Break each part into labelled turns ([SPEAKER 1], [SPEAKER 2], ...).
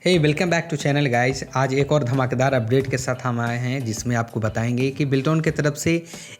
[SPEAKER 1] Hey welcome back to channel guys. आज एक और धमाकेदार अपडेट के साथ हम आए हैं जिसमें आपको बताएंगे कि बिल्टॉन की तरफ से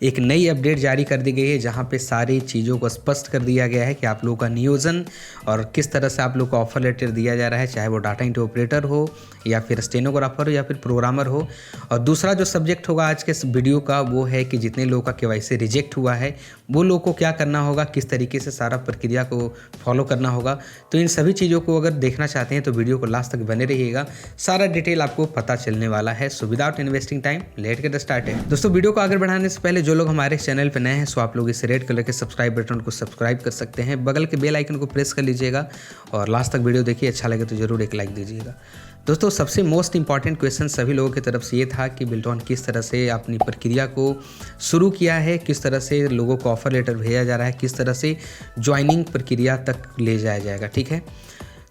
[SPEAKER 1] एक नई अपडेट जारी कर दी गई है जहां पे सारी चीज़ों को स्पष्ट कर दिया गया है कि आप लोगों का नियोजन और किस तरह से आप लोग को ऑफर लेटर दिया जा रहा है, चाहे वो डाटा एंट्री ऑपरेटर हो या फिर स्टेनोग्राफर हो या फिर प्रोग्रामर हो। और दूसरा जो सब्जेक्ट होगा आज के इस वीडियो का वो है कि जितने लोगों का केवाईसी रिजेक्ट हुआ है वो लोगों को क्या करना होगा, किस तरीके से सारा प्रक्रिया को फॉलो करना होगा। तो इन सभी चीज़ों को अगर देखना चाहते हैं तो वीडियो को लास्ट तक बने रहिएगा, सारा डिटेल आपको पता चलने वाला है। So without investing time let get started. दोस्तों, वीडियो को आगे बढ़ाने से पहले जो लोग हमारे चैनल पर नए हैं सो आप लोग इस रेड कलर के सब्सक्राइब बटन को सब्सक्राइब कर सकते हैं, बगल के बेल आइकन को प्रेस कर लीजिएगा और लास्ट तक वीडियो देखिए। अच्छा लगे तो जरूर एक लाइक दीजिएगा। दोस्तों, सबसे मोस्ट इंपॉर्टेंट क्वेश्चन सभी लोगों की तरफ से ये था कि बिल्टॉन किस तरह से अपनी प्रक्रिया को शुरू किया है, किस तरह से लोगों को ऑफर लेटर भेजा जा रहा है, किस तरह से ज्वाइनिंग प्रक्रिया तक ले जाया जाएगा। ठीक है,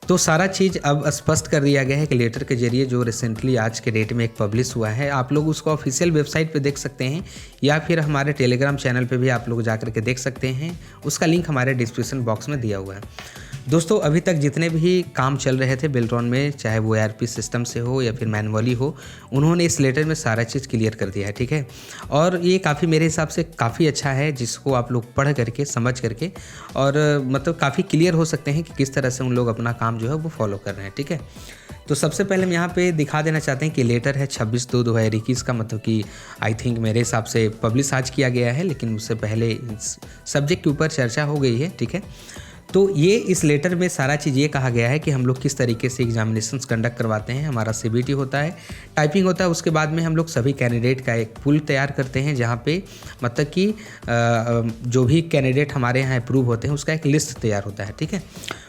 [SPEAKER 1] तो सारा चीज़ अब स्पष्ट कर दिया गया है कि लेटर के जरिए जो रिसेंटली आज के डेट में एक पब्लिश हुआ है, आप लोग उसको ऑफिशियल वेबसाइट पे देख सकते हैं या फिर हमारे टेलीग्राम चैनल पे भी आप लोग जाकर के देख सकते हैं। उसका लिंक हमारे डिस्क्रिप्शन बॉक्स में दिया हुआ है। दोस्तों, अभी तक जितने भी काम चल रहे थे बिल्टॉन में, चाहे वो ERP सिस्टम से हो या फिर मैनुअली हो, उन्होंने इस लेटर में सारा चीज़ क्लियर कर दिया है। ठीक है, और ये काफ़ी मेरे हिसाब से काफ़ी अच्छा है, जिसको आप लोग पढ़ करके समझ करके और मतलब काफ़ी क्लियर हो सकते हैं कि किस तरह से उन लोग अपना काम जो है वो फॉलो कर रहे हैं। ठीक है, तो सबसे पहले हम यहाँ पे दिखा देना चाहते हैं कि लेटर है 26/2/2021 का, मतलब कि आई थिंक मेरे हिसाब से पब्लिश आज किया गया है, लेकिन उससे पहले इस सब्जेक्ट के ऊपर चर्चा हो गई है। ठीक है, तो ये इस लेटर में सारा चीज़ ये कहा गया है कि हम लोग किस तरीके से एग्जामिनेशंस कंडक्ट करवाते हैं। हमारा CBT होता है, टाइपिंग होता है, उसके बाद में हम लोग सभी कैंडिडेट का एक पूल तैयार करते हैं जहाँ पे मतलब कि जो भी कैंडिडेट हमारे यहाँ अप्रूव होते हैं उसका एक लिस्ट तैयार होता है। ठीक है,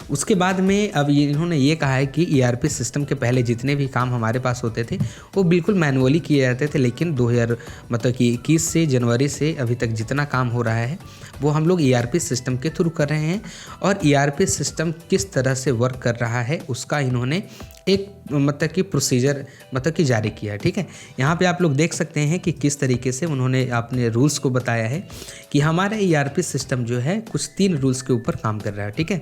[SPEAKER 1] उसके बाद में अब इन्होंने ये कहा है कि ERP सिस्टम के पहले जितने भी काम हमारे पास होते थे वो बिल्कुल मैनुअली किए जाते थे, लेकिन 2021 से जनवरी से अभी तक जितना काम हो रहा है वो हम लोग ERP सिस्टम के थ्रू कर रहे हैं। और ERP सिस्टम किस तरह से वर्क कर रहा है उसका इन्होंने एक मतलब कि प्रोसीजर मतलब कि जारी किया है। ठीक है, यहाँ पे आप लोग देख सकते हैं कि किस तरीके से उन्होंने अपने रूल्स को बताया है कि हमारा ERP सिस्टम जो है कुछ 3 रूल्स के ऊपर काम कर रहा है। ठीक है,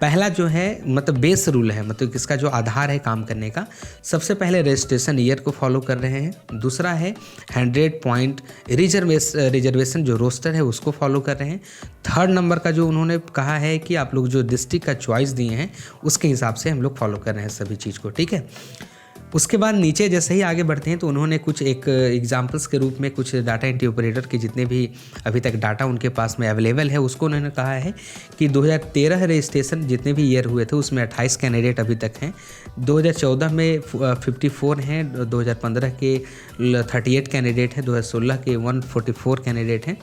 [SPEAKER 1] पहला जो है मतलब बेस रूल है, मतलब इसका जो आधार है काम करने का, सबसे पहले रजिस्ट्रेशन ईयर को फॉलो कर रहे हैं। दूसरा है 100 पॉइंट रिजर्वेशन जो रोस्टर है उसको फॉलो कर रहे हैं। थर्ड नंबर का जो उन्होंने कहा है कि आप लोग जो डिस्ट्रिक्ट का चॉइस दिए हैं उसके हिसाब से हम लोग फॉलो कर रहे हैं सभी चीज़ को। ठीक है, उसके बाद नीचे जैसे ही आगे बढ़ते हैं तो उन्होंने कुछ एक एग्जाम्पल्स के रूप में कुछ डाटा एंट्री ऑपरेटर के जितने भी अभी तक डाटा उनके पास में अवेलेबल है उसको उन्होंने कहा है कि 2013 रजिस्ट्रेशन जितने भी ईयर हुए थे उसमें 28 कैंडिडेट अभी तक हैं, 2014 में 54 हैं, 2015 के 38 कैंडिडेट हैं, 2016 के 144 कैंडिडेट हैं,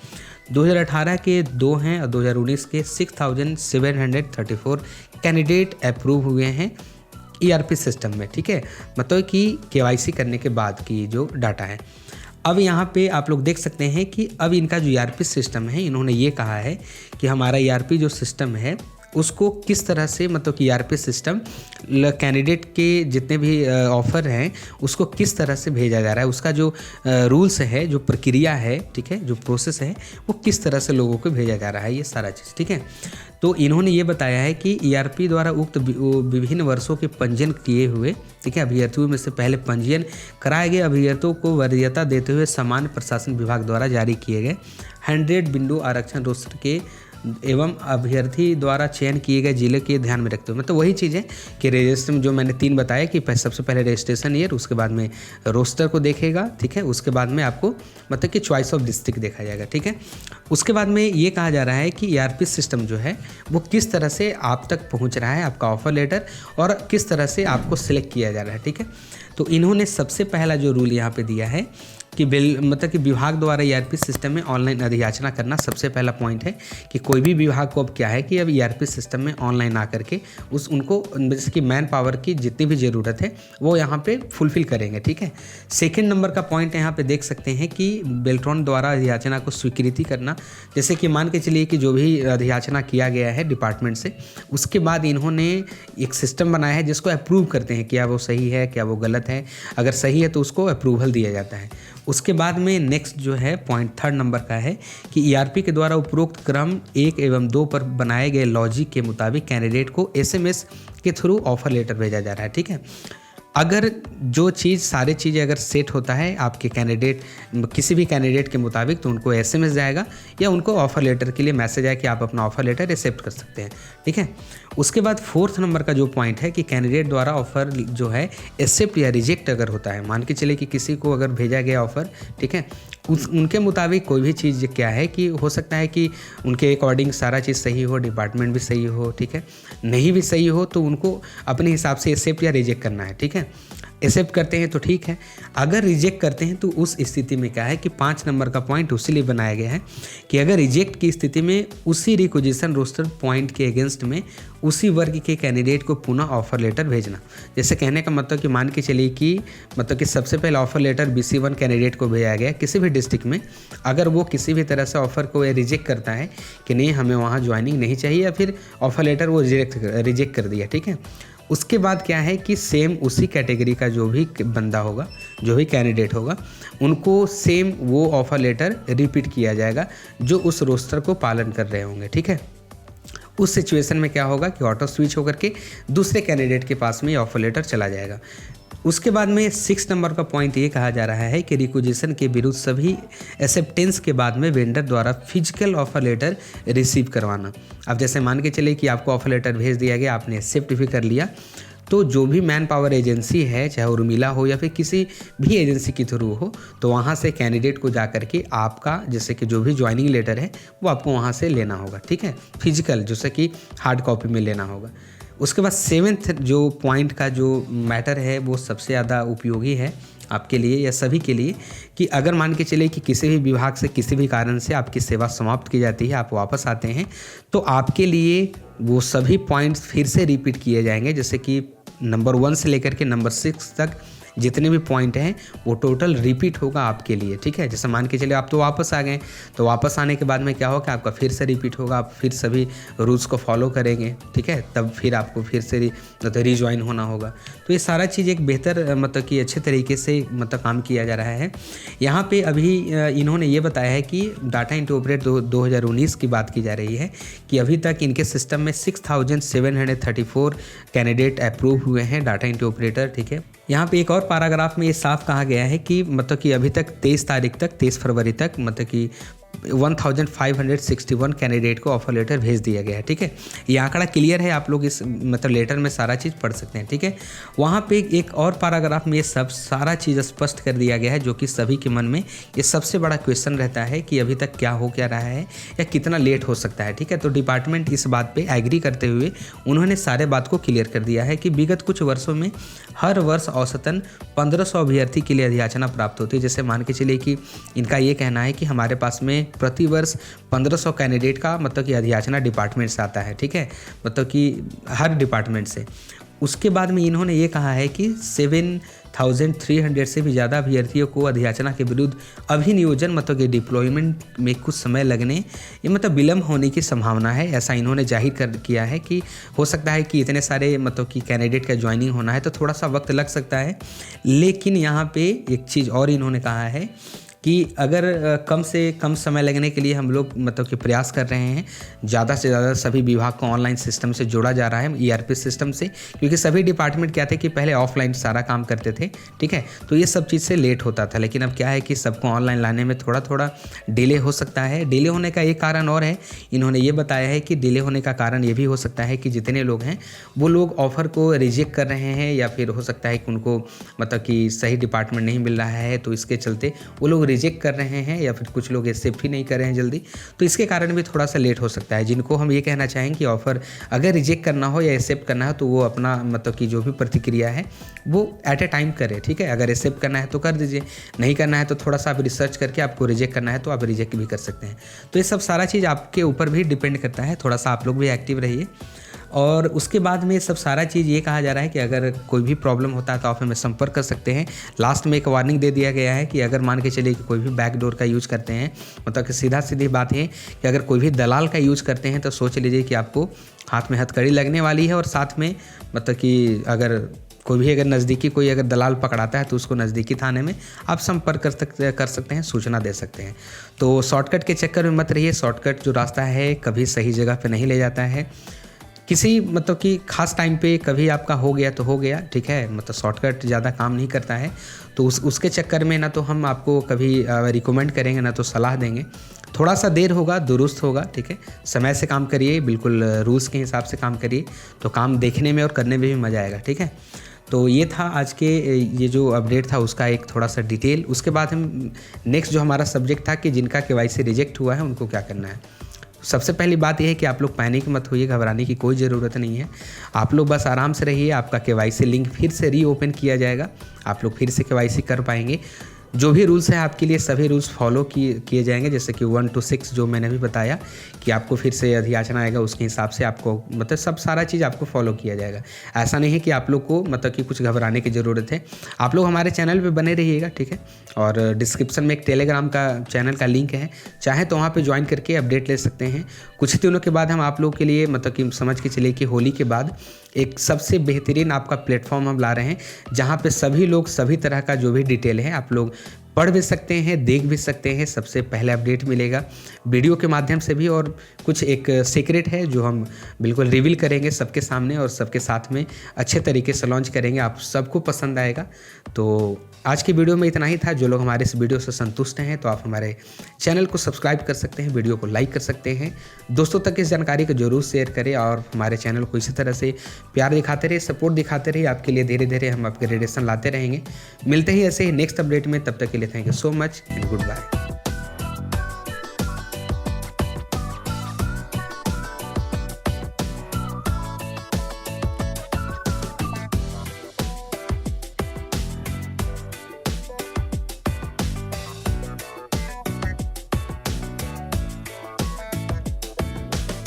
[SPEAKER 1] 2018 के 2 हैं और 2019 के 6734 कैंडिडेट अप्रूव हुए हैं ERP सिस्टम में। ठीक है, मतलब कि KYC करने के बाद की जो डाटा है। अब यहाँ पे आप लोग देख सकते हैं कि अब इनका जो ERP सिस्टम है, इन्होंने ये कहा है कि हमारा ERP जो सिस्टम है उसको किस तरह से मतलब कि ERP सिस्टम कैंडिडेट के जितने भी ऑफ़र हैं उसको किस तरह से भेजा जा रहा है, उसका जो रूल्स है, जो प्रक्रिया है, ठीक है, जो प्रोसेस है वो किस तरह से लोगों को भेजा जा रहा है, ये सारा चीज़। ठीक है, तो इन्होंने ये बताया है कि ERP द्वारा उक्त विभिन्न वर्षों के पंजीयन किए हुए, ठीक है, अभ्यर्थियों में से पहले पंजीयन कराए गए अभ्यर्थियों को वरीयता देते हुए सामान्य प्रशासन विभाग द्वारा जारी किए गए 100 बिंदु आरक्षण रोस्टर के एवं अभ्यर्थी द्वारा चयन किए गए जिले के ध्यान में रखते हुए, मतलब वही चीज़ है कि रजिस्ट्रेशन जो मैंने 3 बताया कि सबसे पहले रजिस्ट्रेशन ईयर, उसके बाद में रोस्टर को देखेगा। ठीक है, उसके बाद में आपको मतलब कि चॉइस ऑफ डिस्ट्रिक्ट देखा जाएगा। ठीक है, उसके बाद में ये कहा जा रहा है कि ERP सिस्टम जो है वो किस तरह से आप तक पहुँच रहा है, आपका ऑफर लेटर, और किस तरह से आपको सिलेक्ट किया जा रहा है। ठीक है, तो इन्होंने सबसे पहला जो रूल यहाँ पे दिया है कि मतलब कि विभाग द्वारा ERP सिस्टम में ऑनलाइन अधियाचना करना सबसे पहला पॉइंट है कि कोई भी विभाग को अब क्या है कि अब ERP सिस्टम में ऑनलाइन आकर के उनको जैसे कि मैन पावर की जितनी भी ज़रूरत है वो यहाँ पे फुलफिल करेंगे। ठीक है, सेकंड नंबर का पॉइंट यहाँ पे देख सकते हैं कि बिल्टॉन द्वारा अधियाचना को स्वीकृति करना, जैसे कि मान के चलिए कि जो भी अधियाचना किया गया है डिपार्टमेंट से, उसके बाद इन्होंने एक सिस्टम बनाया है जिसको अप्रूव करते हैं क्या वो सही है, क्या वो गलत है। अगर सही है तो उसको अप्रूवल दिया जाता है। उसके बाद में नेक्स्ट जो है पॉइंट थर्ड नंबर का है कि ERP के द्वारा उपरोक्त क्रम 1 एवं 2 पर बनाए गए लॉजिक के मुताबिक कैंडिडेट को SMS के थ्रू ऑफर लेटर भेजा जा रहा है। ठीक है, अगर जो चीज़ सारी चीज़ें अगर सेट होता है आपके कैंडिडेट किसी भी कैंडिडेट के मुताबिक, तो उनको एसएमएस जाएगा या उनको ऑफ़र लेटर के लिए मैसेज आए कि आप अपना ऑफ़र लेटर एक्सेप्ट कर सकते हैं। ठीक है, उसके बाद 4th नंबर का जो पॉइंट है कि कैंडिडेट द्वारा ऑफ़र जो है एक्सेप्ट या रिजेक्ट अगर होता है, मान के चले कि किसी को अगर भेजा गया ऑफ़र, ठीक है, उनके मुताबिक कोई भी चीज़ क्या है कि हो सकता है कि उनके अकॉर्डिंग सारा चीज़ सही हो, डिपार्टमेंट भी सही हो, ठीक है, नहीं भी सही हो तो उनको अपने हिसाब से एक्सेप्ट या रिजेक्ट करना है। ठीक है, एक्सेप्ट करते हैं तो ठीक है, अगर रिजेक्ट करते हैं तो उस स्थिति में क्या है कि 5 नंबर का पॉइंट उसी लिए बनाया गया है कि अगर रिजेक्ट की स्थिति में उसी रिक्विजिशन रोस्टर पॉइंट के अगेंस्ट में उसी वर्ग के कैंडिडेट को पुनः ऑफर लेटर भेजना। जैसे कहने का मतलब कि मान के चलिए कि मतलब कि सबसे पहले ऑफर लेटर BC1 कैंडिडेट को भेजा गया किसी भी डिस्ट्रिक्ट में, अगर वो किसी भी तरह से ऑफर को रिजेक्ट करता है कि नहीं हमें वहाँ ज्वाइनिंग नहीं चाहिए या फिर ऑफर लेटर वो रिजेक्ट कर दिया, ठीक है, उसके बाद क्या है कि सेम उसी कैटेगरी का जो भी बंदा होगा, जो भी कैंडिडेट होगा, उनको सेम वो ऑफ़र लेटर रिपीट किया जाएगा जो उस रोस्टर को पालन कर रहे होंगे। ठीक है, उस सिचुएशन में क्या होगा कि ऑटो स्विच होकर के दूसरे कैंडिडेट के पास में ऑफ़र लेटर चला जाएगा। उसके बाद में 6 नंबर का पॉइंट ये कहा जा रहा है कि रिक्विजिशन के विरुद्ध सभी एक्सेप्टेंस के बाद में वेंडर द्वारा फिजिकल ऑफर लेटर रिसीव करवाना। अब जैसे मान के चले कि आपको ऑफर लेटर भेज दिया गया, आपने एक्सेप्ट भी कर लिया, तो जो भी मैन पावर एजेंसी है, चाहे उर्मिला हो या फिर किसी भी एजेंसी के थ्रू हो, तो वहाँ से कैंडिडेट को जा करके आपका जैसे कि जो भी ज्वाइनिंग लेटर है वो आपको वहाँ से लेना होगा। ठीक है, फिजिकल जैसे कि हार्ड कॉपी में लेना होगा। उसके बाद 7th जो पॉइंट का जो मैटर है वो सबसे ज़्यादा उपयोगी है आपके लिए या सभी के लिए कि अगर मान के चले कि किसी भी विभाग से किसी भी कारण से आपकी सेवा समाप्त की जाती है, आप वापस आते हैं, तो आपके लिए वो सभी पॉइंट्स फिर से रिपीट किए जाएंगे। जैसे कि नंबर 1 से लेकर के नंबर 6 तक जितने भी पॉइंट हैं वो टोटल रिपीट होगा आपके लिए। ठीक है, जैसे मान के चलिए आप तो वापस आ गए, तो वापस आने के बाद में क्या होगा, आपका फिर से रिपीट होगा, आप फिर सभी रूल्स को फॉलो करेंगे। ठीक है, तब फिर आपको फिर से रिज्वाइन होना होगा। तो ये सारा चीज़ एक बेहतर मतलब कि अच्छे तरीके से मतलब काम किया जा रहा है। यहाँ पे अभी इन्होंने ये बताया है कि डाटा एंट्री ऑपरेटर 2019 की बात की जा रही है कि अभी तक इनके सिस्टम में 6734 कैंडिडेट अप्रूव हुए हैं डाटा एंट्री ऑपरेटर। ठीक है, यहाँ पे एक और पैराग्राफ में ये साफ कहा गया है कि मतलब कि अभी तक 23 फरवरी तक मतलब कि 1561 कैंडिडेट को ऑफर लेटर भेज दिया गया है। ठीक है, ये आंकड़ा क्लियर है, आप लोग इस मतलब लेटर में सारा चीज़ पढ़ सकते हैं। ठीक है, वहाँ पे एक और पैराग्राफ में ये सब सारा चीज़ स्पष्ट कर दिया गया है जो कि सभी के मन में ये सबसे बड़ा क्वेश्चन रहता है कि अभी तक क्या हो क्या रहा है या कितना लेट हो सकता है। ठीक है, तो डिपार्टमेंट इस बात पर एग्री करते हुए उन्होंने सारे बात को क्लियर कर दिया है कि विगत कुछ वर्षों में हर वर्ष औसतन 1500 अभ्यर्थी के लिए अधियाचना प्राप्त होती है। जैसे मान के चलिए कि इनका ये कहना है कि हमारे पास में प्रति वर्ष 1500 कैंडिडेट का मतलब कि अधियाचना डिपार्टमेंट से आता है। ठीक है, मतलब कि हर डिपार्टमेंट से। उसके बाद में इन्होंने ये कहा है कि 7300 से भी ज़्यादा अभ्यर्थियों को अधियाचना के विरुद्ध अभिनियोजन मतलब कि डिप्लॉयमेंट में कुछ समय लगने ये मतलब विलम्ब होने की संभावना है। ऐसा इन्होंने जाहिर किया है कि हो सकता है कि इतने सारे मतलब कि कैंडिडेट का ज्वाइनिंग होना है तो थोड़ा सा वक्त लग सकता है। लेकिन यहाँ पे एक चीज़ और इन्होंने कहा है कि अगर कम से कम समय लगने के लिए हम लोग मतलब कि प्रयास कर रहे हैं, ज़्यादा से ज़्यादा सभी विभाग को ऑनलाइन सिस्टम से जोड़ा जा रहा है, ERP सिस्टम से, क्योंकि सभी डिपार्टमेंट क्या थे कि पहले ऑफलाइन सारा काम करते थे। ठीक है, तो ये सब चीज़ से लेट होता था, लेकिन अब क्या है कि सबको ऑनलाइन लाने में थोड़ा थोड़ा डिले हो सकता है। डिले होने का एक कारण और है, इन्होंने ये बताया है कि डिले होने का कारण ये भी हो सकता है कि जितने लोग हैं वो लोग ऑफ़र को रिजेक्ट कर रहे हैं या फिर हो सकता है कि उनको मतलब कि सही डिपार्टमेंट नहीं मिल रहा है, तो इसके चलते वो लोग रिजेक्ट कर रहे हैं या फिर कुछ लोग एक्सेप्ट ही नहीं कर रहे हैं जल्दी, तो इसके कारण भी थोड़ा सा लेट हो सकता है। जिनको हम ये कहना चाहेंगे कि ऑफ़र अगर रिजेक्ट करना हो या एक्सेप्ट करना हो तो वो अपना मतलब कि जो भी प्रतिक्रिया है वो एट ए टाइम करें। ठीक है, अगर एक्सेप्ट करना है तो कर दीजिए, नहीं करना है तो थोड़ा सा आप रिसर्च करके आपको रिजेक्ट करना है तो आप रिजेक्ट भी कर सकते हैं। तो ये सब सारा चीज़ आपके ऊपर भी डिपेंड करता है, थोड़ा सा आप लोग भी एक्टिव रहिए। और उसके बाद में सब सारा चीज़ ये कहा जा रहा है कि अगर कोई भी प्रॉब्लम होता है तो आप हमें संपर्क कर सकते हैं। लास्ट में एक वार्निंग दे दिया गया है कि अगर मान के चलिए कि कोई भी बैकडोर का यूज़ करते हैं, मतलब कि सीधी बात है कि अगर कोई भी दलाल का यूज़ करते हैं तो सोच लीजिए कि आपको हाथ में हथकड़ी लगने वाली है। और साथ में मतलब कि अगर कोई भी अगर नज़दीकी कोई अगर दलाल पकड़ाता है तो उसको नज़दीकी थाने में आप संपर्क कर सकते हैं, सूचना दे सकते हैं। तो शॉर्टकट के चक्कर में मत रहिए, शॉर्टकट जो रास्ता है कभी सही जगह पे नहीं ले जाता है। किसी मतलब कि ख़ास टाइम पे कभी आपका हो गया तो हो गया, ठीक है, मतलब शॉर्टकट ज़्यादा काम नहीं करता है, तो उसके चक्कर में ना तो हम आपको कभी रिकमेंड करेंगे ना तो सलाह देंगे। थोड़ा सा देर होगा, दुरुस्त होगा, ठीक है, समय से काम करिए, बिल्कुल रूल्स के हिसाब से काम करिए, तो काम देखने में और करने में भी मज़ा आएगा, ठीक है। तो ये था आज के ये जो अपडेट था उसका एक थोड़ा सा डिटेल। उसके बाद हम नेक्स्ट जो हमारा सब्जेक्ट था कि जिनका केवाईसी रिजेक्ट हुआ है उनको क्या करना है। सबसे पहली बात यह है कि आप लोग पैनिक मत होइए, घबराने की कोई ज़रूरत नहीं है। आप लोग बस आराम से रहिए, आपका केवाईसी लिंक फिर से रीओपन किया जाएगा, आप लोग फिर से केवाईसी कर पाएंगे। जो भी रूल्स हैं आपके लिए सभी रूल्स फॉलो किए जाएंगे, जैसे कि 1 to 6 जो मैंने भी बताया कि आपको फिर से अधियाचना आएगा, उसके हिसाब से आपको मतलब सब सारा चीज़ आपको फॉलो किया जाएगा। ऐसा नहीं है कि आप लोग को मतलब कि कुछ घबराने की ज़रूरत है। आप लोग हमारे चैनल पे बने रहिएगा, ठीक है, और डिस्क्रिप्शन में एक टेलीग्राम का चैनल का लिंक है, चाहे तो वहाँ पर ज्वाइन करके अपडेट ले सकते हैं। कुछ दिनों के बाद हम आप लोग के लिए मतलब कि समझ के चलिए कि होली के बाद एक सबसे बेहतरीन आपका प्लेटफॉर्म हम ला रहे हैं, जहाँ पे सभी लोग सभी तरह का जो भी डिटेल है आप लोग पढ़ भी सकते हैं, देख भी सकते हैं। सबसे पहले अपडेट मिलेगा वीडियो के माध्यम से भी, और कुछ एक सीक्रेट है जो हम बिल्कुल रिवील करेंगे सबके सामने और सबके साथ में अच्छे तरीके से लॉन्च करेंगे, आप सबको पसंद आएगा। तो आज की वीडियो में इतना ही था। जो लोग हमारे इस वीडियो से संतुष्ट हैं तो आप हमारे चैनल को सब्सक्राइब कर सकते हैं, वीडियो को लाइक कर सकते हैं, दोस्तों तक इस जानकारी को जरूर शेयर करें और हमारे चैनल को इसी तरह से प्यार दिखाते रहिए, सपोर्ट दिखाते रहिए। आपके लिए धीरे धीरे हम अपग्रेडेशन लाते रहेंगे। मिलते ही ऐसे ही नेक्स्ट अपडेट में, तब तक के लिए thank you so much and good bye.